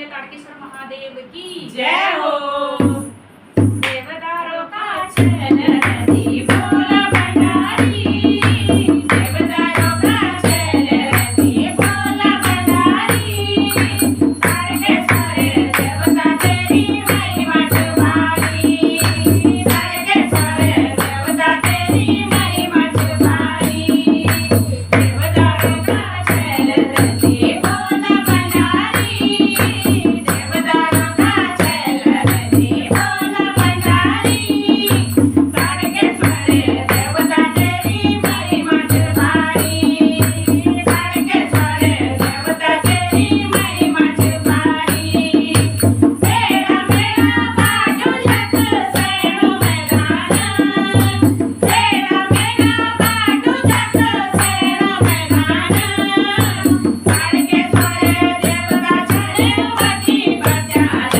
बोले ताडकेश्वर महादेव की जय हो। देवदारों का चैन नदी बोला भंडारी, देवदारों का चैन नदी बोला भंडारी, ताडकेश्वर देवता तेरी महिमा तुम्हारी, ताडकेश्वर देवता तेरी महिमा तुम्हारी, देवदारों का चैन नदी बोला भंडारी, देवदारों का चैन नदी बोला भंडारी, ताडकेश्वर देवता तेरी महिमा तुम्हारी, ताडकेश्वर देवता तेरी महिमा तुम्हारी, तेरा मेरा बाजू जग सैनो मैदान, तेरा मेरा बाजू जग सैनो मैदान, ताडकेश्वर देवता चले वठी बचान,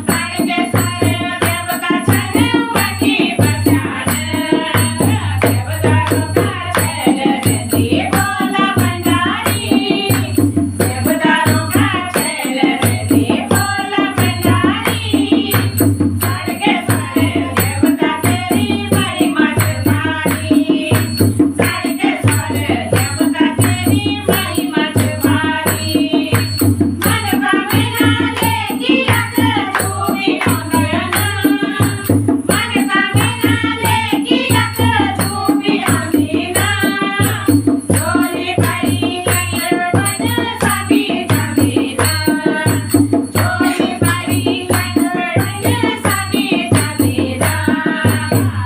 ताडकेश्वर देवता चले वठी बचान, देवदारों का चैन नदी बोला भंडारी, देवदारों का चैन नदी बोला भंडारी, ताडकेश्वर देवता तेरी महिमा तुम्हारी, ताडकेश्वर देवता तेरी महिमा तुम्हारी, मनवा मेरा लेगी अग धूमी अंगना, मनवा मेरा लेगी अग धूमी अंगना, चोरी परी कंगन बन सभी जमीना, चोरी परी कंगन बन सभी जमीना,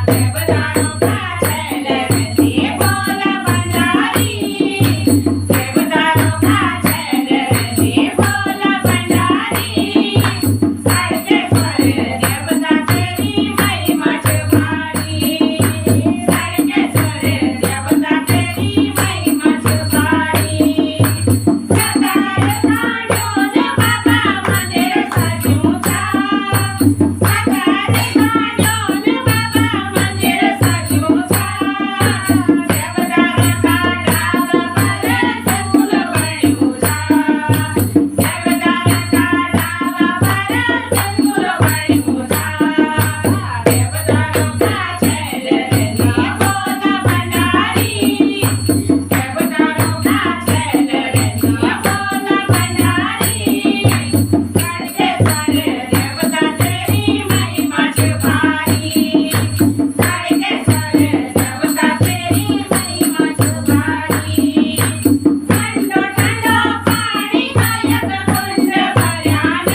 देवदारों का चैन नदी बोला भंडारी, देवदारों का चैन नदी बोला भंडारी, ताडकेश्वर देवता तेरी महिमा तुम्हारी, ताडकेश्वर देवता तेरी महिमा तुम्हारी, सतार कांडोन बाबा मंदिर सजूचा, सतार कांडोन बाबा मंदिर सजूचा, देवदारों का डाव भर फूल बळूचा, देवदारों का डाव भर फूल बळूचा, देवदारों का चैन नदी बोला भंडारी, देवदारों का चैन नदी बोला भंडारी, ताडकेश्वर देवता तेरी महिमा तुम्हारी, ताडकेश्वर देवता तेरी महिमा तुम्हारी, ठंडो ठंडो पाणी गायक कुंड भर्यान,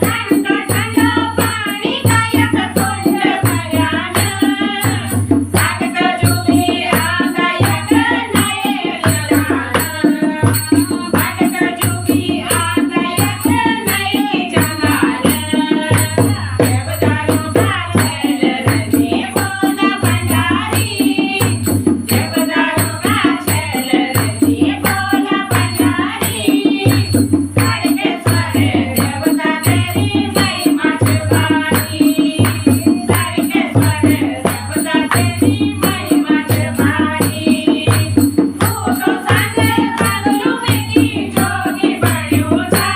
ठंडो ठंडो पाणी गायक कुंड भर्यान, भक्त जुबी गायक नये जनान, भक्त जुबी गायक नये जनान, देवदारों का चैन नदी बोला भंडारी, देवदारों का चैन नदी बोला भंडारी, ताडकेश्वर देवता तेरी महिमा तुम्हारी, ताडकेश्वर देवता तेरी महिमा तुम्हारी, तू तो सांगे पागलू में की जोगी बळूचा,